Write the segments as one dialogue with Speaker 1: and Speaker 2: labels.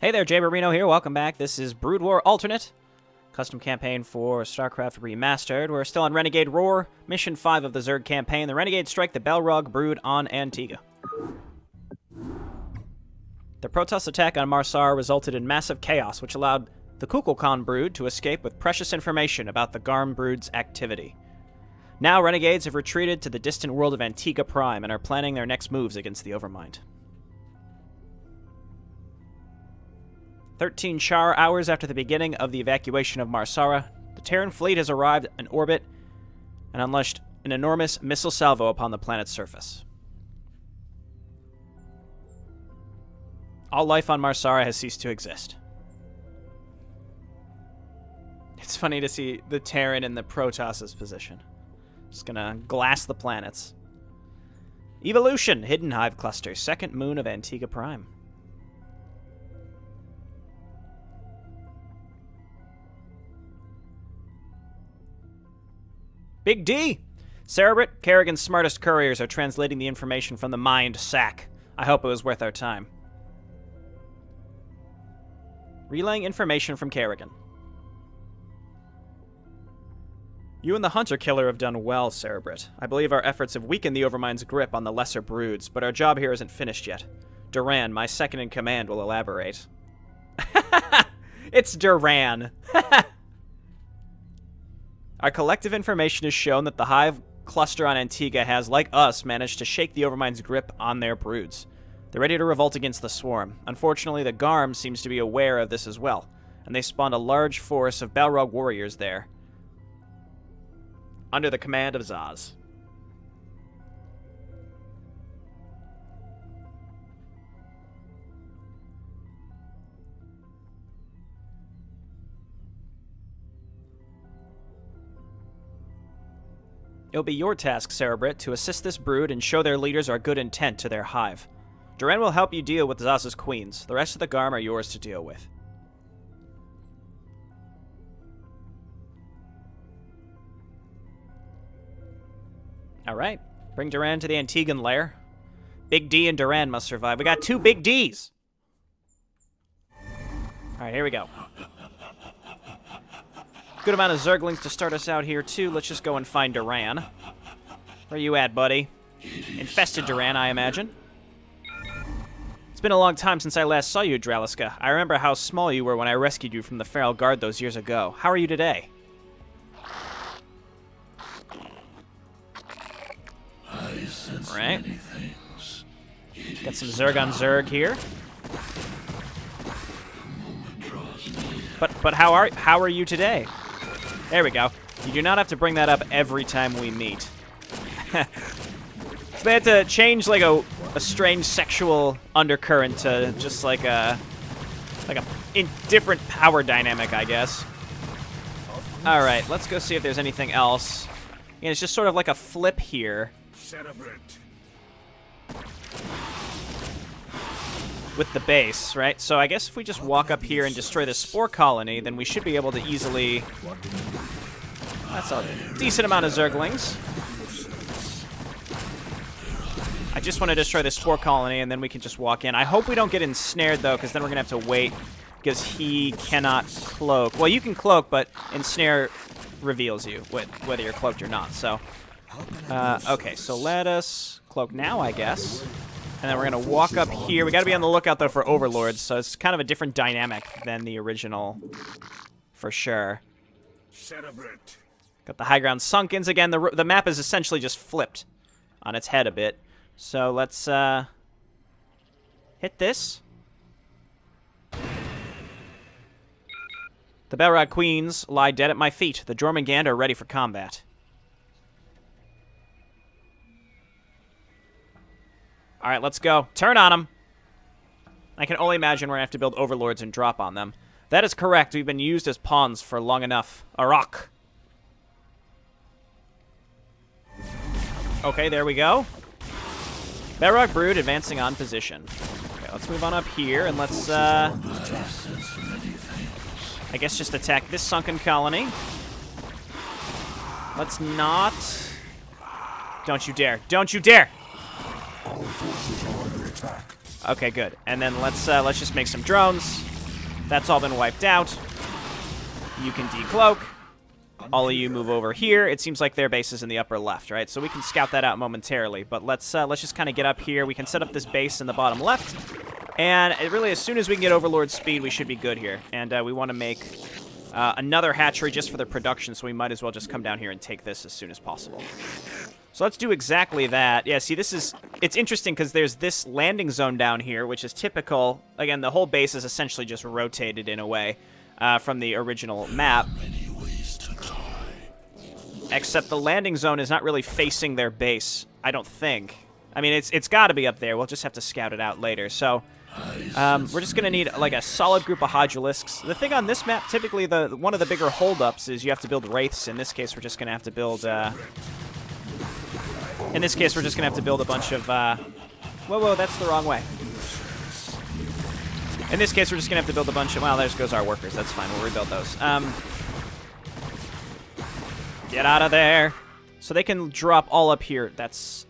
Speaker 1: Hey there, Jay Barino here. Welcome back. This is Brood War Alternate, custom campaign for StarCraft Remastered. We're still on Renegade Roar, Mission 5 of the Zerg campaign. The Renegade strike the Balrog brood on Antigua. The Protoss attack on Marsar resulted in massive chaos, which allowed the Kukulkan brood to escape with precious information about the Garm brood's activity. Now, Renegades have retreated to the distant world of Antigua Prime and are planning their next moves against the Overmind. 13 Char hours after the beginning of the evacuation of Marsara, the Terran fleet has arrived in orbit and unleashed an enormous missile salvo upon the planet's surface. All life on Marsara has ceased to exist. It's funny to see the Terran in the Protoss' position. Just gonna glass the planets. Evolution, Hidden Hive Cluster, second moon of Antigua Prime. Big D! Cerebrit, Kerrigan's smartest couriers are translating the information from the Mind Sack. I hope it was worth our time. Relaying information from Kerrigan. You and the Hunter Killer have done well, Cerebrit. I believe our efforts have weakened the Overmind's grip on the lesser broods, but our job here isn't finished yet. Duran, my second-in-command, will elaborate. It's Duran! Our collective information has shown that the Hive cluster on Antigua has, like us, managed to shake the Overmind's grip on their broods. They're ready to revolt against the Swarm. Unfortunately, the Garm seems to be aware of this as well, and they spawned a large force of Balrog warriors there, under the command of Zaz. It'll be your task, Cerebrit, to assist this brood and show their leaders our good intent to their hive. Duran will help you deal with Zaz's queens. The rest of the Garm are yours to deal with. Alright, bring Duran to the Antiguan lair. Big D and Duran must survive. We got two Big Ds! Alright, here we go. Good amount of Zerglings to start us out here, too. Let's just go and find Duran. Where you at, buddy? Infested Duran, I imagine. It's been a long time since I last saw you, Draliska. I remember how small you were when I rescued you from the Feral Guard those years ago. How are you today? Alright. Got some Zerg on Zerg here. But how are you today? There we go. You do not have to bring that up every time we meet. So they had to change like a strange sexual undercurrent to just like a different power dynamic, I guess. All right, let's go see if there's anything else. Yeah, it's just sort of like a flip here. With the base, right? So I guess if we just walk up here and destroy the spore colony, then we should be able to easily... That's a decent amount of Zerglings. I just want to destroy the spore colony, and then we can just walk in. I hope we don't get ensnared, though, because then we're going to have to wait, because he cannot cloak. Well, you can cloak, but ensnare reveals you, whether you're cloaked or not. So, okay, so let us cloak now, I guess. And then we're going to walk up here. We got to be on the lookout, though, for Overlords, so it's kind of a different dynamic than the original, for sure. Got the high ground Sunkens. Again, the map is essentially just flipped on its head a bit. So let's hit this. The Balrog Queens lie dead at my feet. The Jormungand are ready for combat. All right, let's go. Turn on them. I can only imagine we're going to have to build Overlords and drop on them. That is correct. We've been used as pawns for long enough. Arak. Okay, there we go. Balrog Brood advancing on position. Okay, let's move on up here, and let's, I guess just attack this sunken colony. Let's not... Don't you dare. Don't you dare! Okay, good. And then let's just make some drones. That's all been wiped out. You can decloak. All of you move over here. It seems like their base is in the upper left, right? So we can scout that out momentarily. But let's just kind of get up here. We can set up this base in the bottom left. And really, as soon as we can get Overlord speed, we should be good here. And we want to make another hatchery just for the production, so we might as well just come down here and take this as soon as possible. So let's do exactly that. Yeah, see, it's interesting because there's this landing zone down here, which is typical. Again, the whole base is essentially just rotated in a way from the original map. Except the landing zone is not really facing their base, I don't think. I mean, it's got to be up there. We'll just have to scout it out later. So we're just going to need like a solid group of Hydralisks. The thing on this map, typically one of the bigger holdups is you have to build Wraiths. In this case, we're just going to have to build... in this case, we're just going to have to build a bunch of... Whoa, that's the wrong way. In this case, we're just going to have to build a bunch of... Well, there goes our workers. That's fine. We'll rebuild those. Get out of there. So they can drop all up here. That's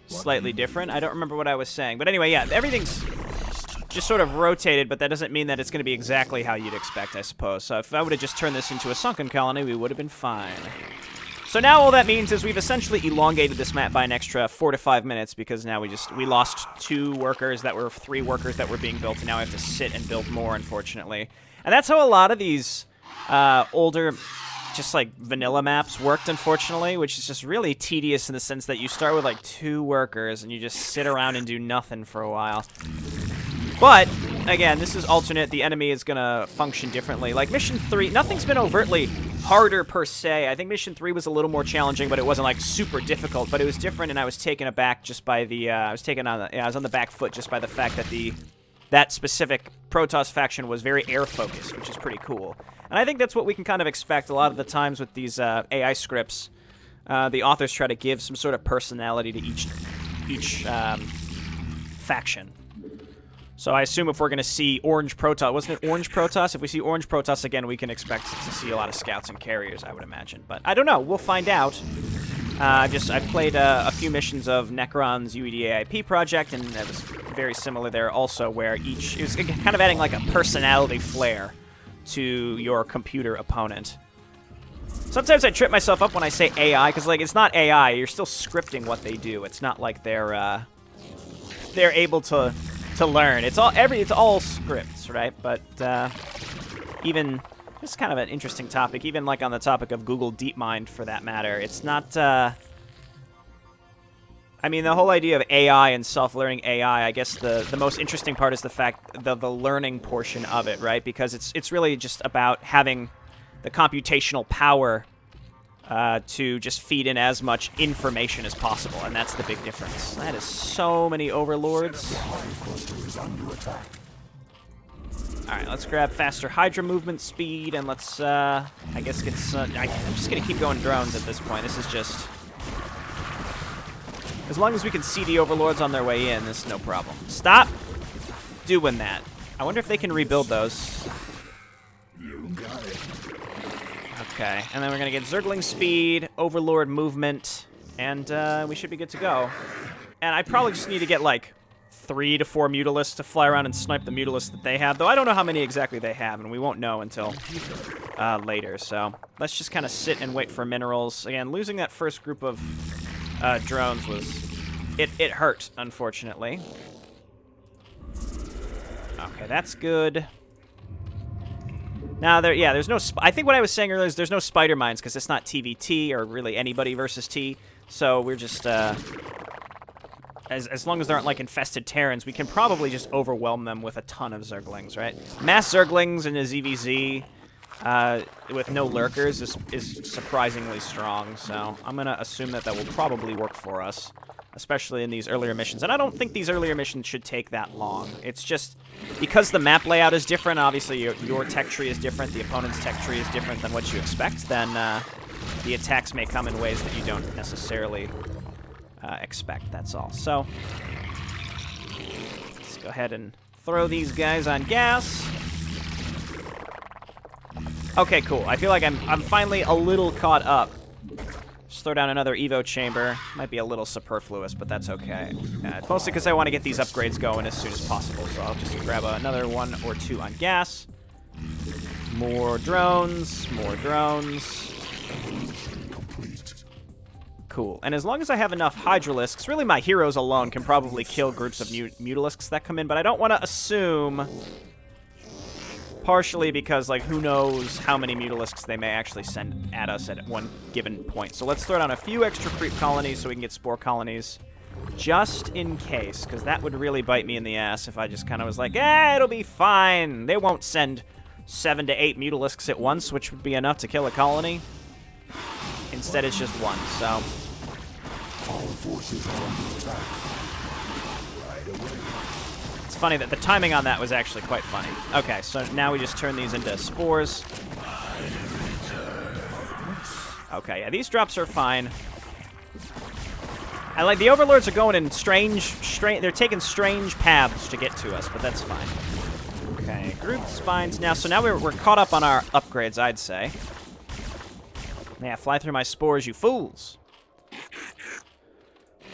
Speaker 1: slightly different. I don't remember what I was saying. But anyway, yeah, everything's just sort of rotated, but that doesn't mean that it's going to be exactly how you'd expect, I suppose. So if I would have just turned this into a sunken colony, we would have been fine. So now all that means is we've essentially elongated this map by an extra 4 to 5 minutes because now we lost 3 workers that were being built, and now we have to sit and build more, unfortunately. And that's how a lot of these older... just like vanilla maps worked, unfortunately, which is just really tedious in the sense that you start with like 2 workers and you just sit around and do nothing for a while. But again, this is alternate. The enemy is gonna function differently. Like Mission 3, nothing's been overtly harder per se. I think Mission 3 was a little more challenging, but it wasn't like super difficult. But it was different, and I was taken aback just by the I was on the back foot just by the fact that that specific Protoss faction was very air-focused, which is pretty cool. And I think that's what we can kind of expect a lot of the times with these AI scripts. The authors try to give some sort of personality to each faction. So I assume if we're going to see Orange Protoss... Wasn't it Orange Protoss? If we see Orange Protoss again, we can expect to see a lot of scouts and carriers, I would imagine. But I don't know. We'll find out. I've played a few missions of Necron's UEDAIP project, and it was very similar there also, where it was kind of adding like a personality flair to your computer opponent. Sometimes I trip myself up when I say AI, because like it's not AI. You're still scripting what they do. It's not like they're able to learn. It's all scripts, right? But even this is kind of an interesting topic. Even like on the topic of Google DeepMind, for that matter, it's not. I mean, the whole idea of AI and self-learning AI, I guess the most interesting part is the fact the learning portion of it, right? Because it's really just about having the computational power to just feed in as much information as possible, and that's the big difference. That is so many overlords. Alright, let's grab faster Hydra movement speed, and let's, I guess get some... I'm just going to keep going drones at this point. This is just... As long as we can see the overlords on their way in, this is no problem. Stop doing that. I wonder if they can rebuild those. Okay, and then we're going to get Zergling speed, Overlord movement, and we should be good to go. And I probably just need to get, like, 3 to 4 Mutalisks to fly around and snipe the Mutalisks that they have, though I don't know how many exactly they have, and we won't know until later. So let's just kind of sit and wait for minerals. Again, losing that first group of drones was... It hurt, unfortunately. Okay, that's good. Now, there's no... I think what I was saying earlier is there's no spider mines, because it's not TVT, or really anybody versus T. So we're just... As long as there aren't, like, infested Terrans, we can probably just overwhelm them with a ton of Zerglings, right? Mass Zerglings in a ZVZ with no lurkers is surprisingly strong, so I'm going to assume that will probably work for us, especially in these earlier missions. And I don't think these earlier missions should take that long. It's just because the map layout is different, obviously your tech tree is different, the opponent's tech tree is different than what you expect, then the attacks may come in ways that you don't necessarily expect, that's all. So let's go ahead and throw these guys on gas. Okay, cool. I feel like I'm finally a little caught up. Just throw down another Evo chamber. Might be a little superfluous, but that's okay. It's mostly because I want to get these upgrades going as soon as possible, so I'll just grab another 1 or 2 on gas. More drones, more drones. Cool. And as long as I have enough Hydralisks, really my heroes alone can probably kill groups of Mutalisks that come in, but I don't want to assume, partially because, like, who knows how many Mutalisks they may actually send at us at one given point. So let's throw down a few extra creep colonies so we can get spore colonies, just in case, because that would really bite me in the ass if I just kind of was like, it'll be fine. They won't send 7 to 8 Mutalisks at once, which would be enough to kill a colony. Instead, it's just one, so... It's funny that the timing on that was actually quite funny. Okay, so now we just turn these into spores. Okay, yeah, these drops are fine. I like the Overlords are going in they're taking strange paths to get to us, but that's fine. Okay, group spines now. So now we're caught up on our upgrades, I'd say. Yeah, fly through my spores, you fools.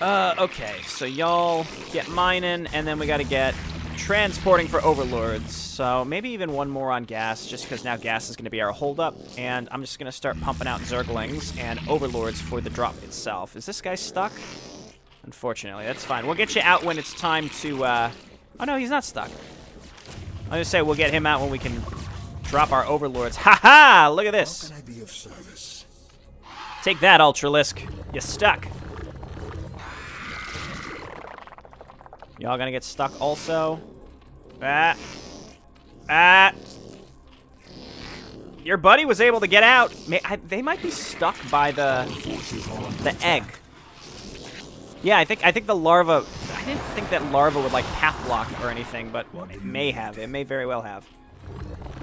Speaker 1: Okay, so y'all get mining, and then we gotta get transporting for Overlords. So maybe even one more on gas, just because now gas is gonna be our holdup, and I'm just gonna start pumping out Zerglings and Overlords for the drop itself. Is this guy stuck? Unfortunately, that's fine. We'll get you out when it's time to, Oh no, he's not stuck. I was gonna say we'll get him out when we can drop our Overlords. Ha-ha! Look at this!
Speaker 2: How can I be of service?
Speaker 1: Take that, Ultralisk. You're stuck. Y'all gonna get stuck also. Your buddy was able to get out. They might be stuck by the egg. Yeah, I think the larva... I didn't think that larva would, like, path block or anything, but it may have. It may very well have.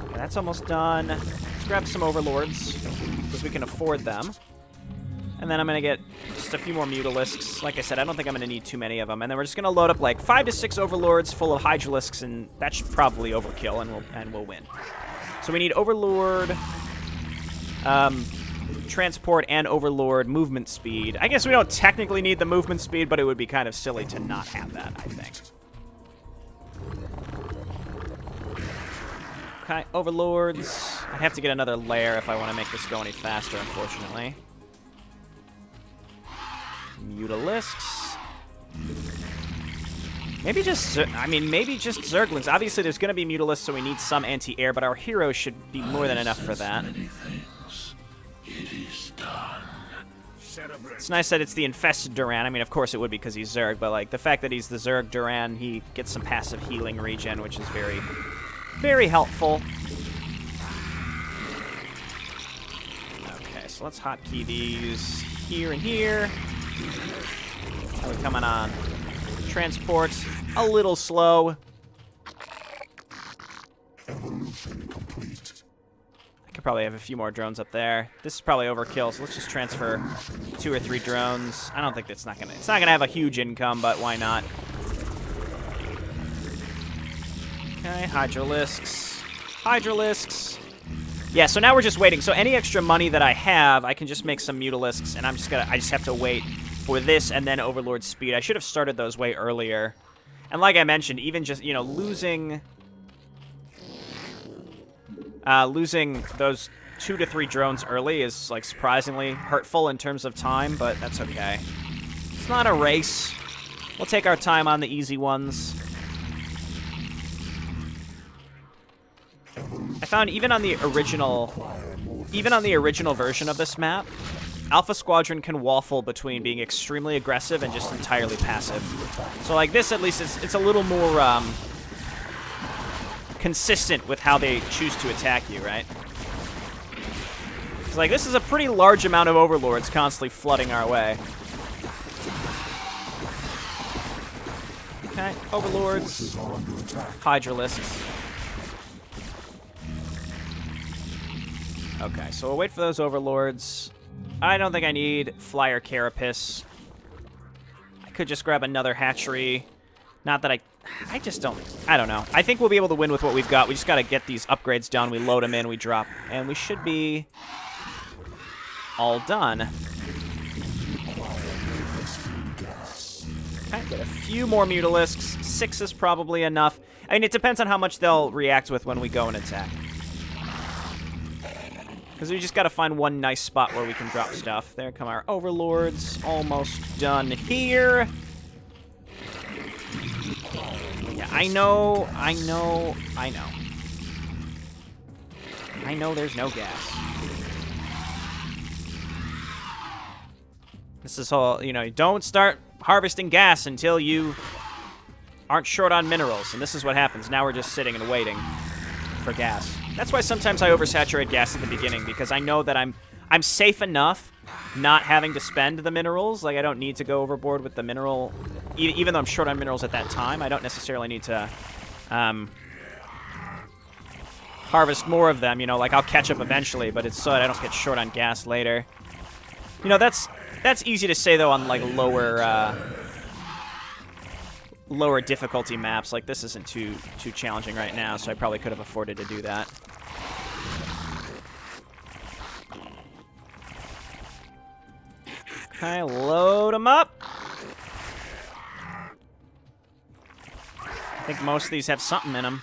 Speaker 1: Okay, that's almost done. Let's grab some Overlords, because we can afford them. And then I'm going to get just a few more Mutalisks. Like I said, I don't think I'm going to need too many of them. And then we're just going to load up like 5 to 6 Overlords full of Hydralisks, and that should probably overkill, and we'll win. So we need Overlord, transport, and Overlord movement speed. I guess we don't technically need the movement speed, but it would be kind of silly to not have that, I think. Okay, Overlords. I'd have to get another lair if I want to make this go any faster, unfortunately. Mutalisks. Maybe just Zerglings. Obviously, there's going to be Mutalisks, so we need some anti-air, but our heroes should be more than enough for that. It's nice that it's the infested Duran. I mean, of course it would be because he's Zerg, but like the fact that he's the Zerg Duran, he gets some passive healing regen, which is very, very helpful. Okay, so let's hotkey these here and here. How are we coming on? Transport, a little slow.
Speaker 2: Evolution complete.
Speaker 1: I could probably have a few more drones up there. This is probably overkill, so let's just transfer 2 or 3 drones. I don't think it's not gonna have a huge income, but why not? Okay, Hydralisks. Hydralisks. Yeah, so now we're just waiting. So any extra money that I have, I can just make some Mutalisks, and I just have to wait for this and then Overlord speed. I should have started those way earlier. And like I mentioned, even just, you know, losing those 2 to 3 drones early is, like, surprisingly hurtful in terms of time, but that's okay. It's not a race. We'll take our time on the easy ones. I found even on the original version of this map, Alpha Squadron can waffle between being extremely aggressive and just entirely passive. So like this, at least, it's a little more consistent with how they choose to attack you, right? It's like this is a pretty large amount of Overlords constantly flooding our way. Okay, Overlords, Hydralisks. Okay, so we'll wait for those Overlords. I don't think I need Flyer Carapace. I could just grab another hatchery. Not that I just don't... I don't know. I think we'll be able to win with what we've got. We just got to get these upgrades done. We load them in, we drop. And we should be all done. Okay, get a few more Mutalisks. 6 is probably enough. I mean, it depends on how much they'll react with when we go and attack. Because we just got to find one nice spot where we can drop stuff. There come our overlords. Almost done here. Yeah, I know there's no gas. This is all, you know, don't start harvesting gas until you aren't short on minerals. And this is what happens. Now we're just sitting and waiting for gas. That's why sometimes I oversaturate gas at the beginning, because I know that I'm safe enough not having to spend the minerals. Like, I don't need to go overboard with the mineral. Even though I'm short on minerals at that time, I don't necessarily need to harvest more of them. You know, like, I'll catch up eventually, but it's so that I don't get short on gas later. You know, that's easy to say, though, on, like, lower difficulty maps. Like, this isn't too challenging right now, so I probably could have afforded to do that. Okay, load them up. I think most of these have something in them.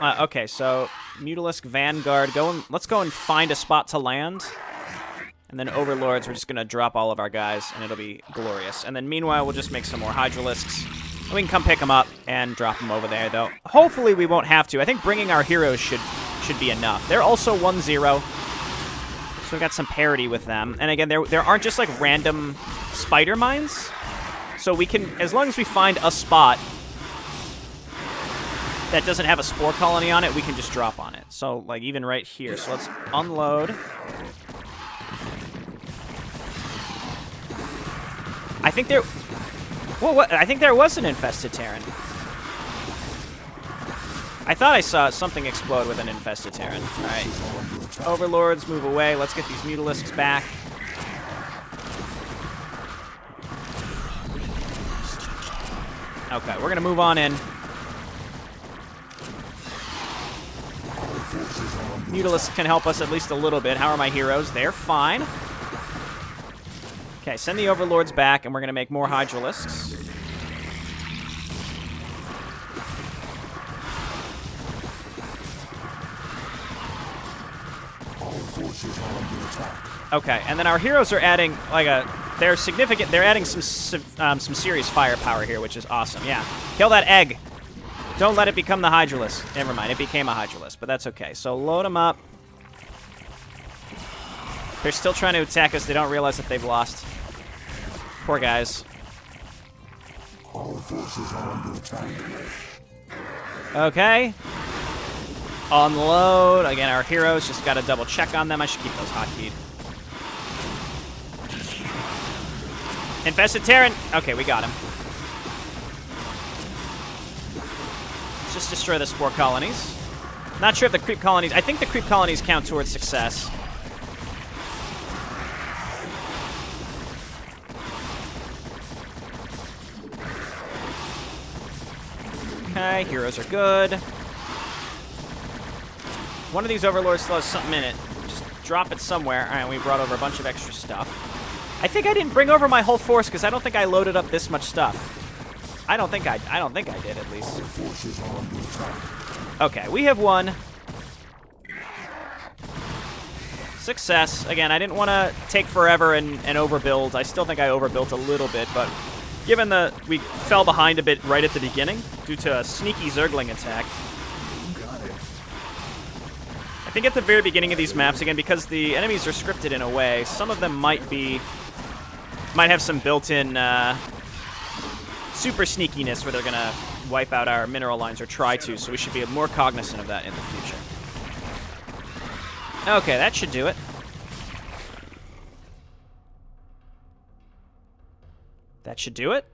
Speaker 1: Okay, so Mutalisk Vanguard. Let's go and find a spot to land. And then Overlords, we're just going to drop all of our guys, and it'll be glorious. And then meanwhile, we'll just make some more Hydralisks. And we can come pick them up and drop them over there, though. Hopefully we won't have to. I think bringing our heroes should be enough. They're also 1-0. So we got some parity with them. And again, there aren't just, like, random spider mines. So we can, as long as we find a spot that doesn't have a spore colony on it, we can just drop on it. So, like, even right here. So let's unload. I think there... Well, what? I think there was an infested Terran. I thought I saw something explode with an infested Terran. All right. Overlords, move away. Let's get these Mutalisks back. Okay, we're going to move on in. Mutalisks can help us at least a little bit. How are my heroes? They're fine. Okay, send the Overlords back, and we're going to make more Hydralisks. Okay, and then our heroes are adding like they're significant. They're adding some serious firepower here, which is awesome. Yeah, kill that egg. Don't let it become the Hydralisk. Never mind, it became a Hydralisk, but that's okay. So load them up. They're still trying to attack us. They don't realize that they've lost. Poor guys.
Speaker 2: All forces are under attack.
Speaker 1: Okay. Unload. Again, our heroes, just got to double check on them. I should keep those hotkeyed. Infested Terran. Okay, we got him. Let's just destroy the spore colonies. Not sure if the creep colonies... I think the creep colonies count towards success. Okay, heroes are good. One of these Overlords still has something in it. Just drop it somewhere. All right, we brought over a bunch of extra stuff. I think I didn't bring over my whole force because I don't think I loaded up this much stuff. I don't think I did, at least. Okay, we have won. Success. Again, I didn't want to take forever and overbuild. I still think I overbuilt a little bit, but given we fell behind a bit right at the beginning due to a sneaky Zergling attack. I think at the very beginning of these maps, again, because the enemies are scripted in a way, some of them might have some built-in super sneakiness where they're going to wipe out our mineral lines or try to, so we should be more cognizant of that in the future. Okay, that should do it. That should do it.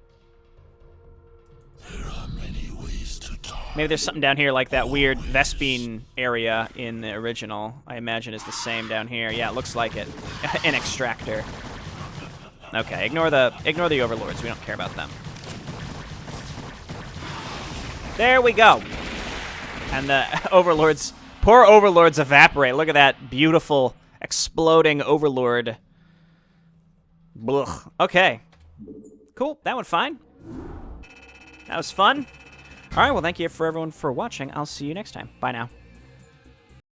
Speaker 2: There are many ways to die.
Speaker 1: Maybe there's something down here like that weird Vespine area in the original. I imagine is the same down here. Yeah, it looks like it. An extractor. Okay, ignore the Overlords. We don't care about them. There we go. And the Overlords, poor Overlords evaporate. Look at that beautiful exploding Overlord. Blech. Okay. Cool. That went fine. That was fun. All right, well, thank you for everyone for watching. I'll see you next time. Bye now.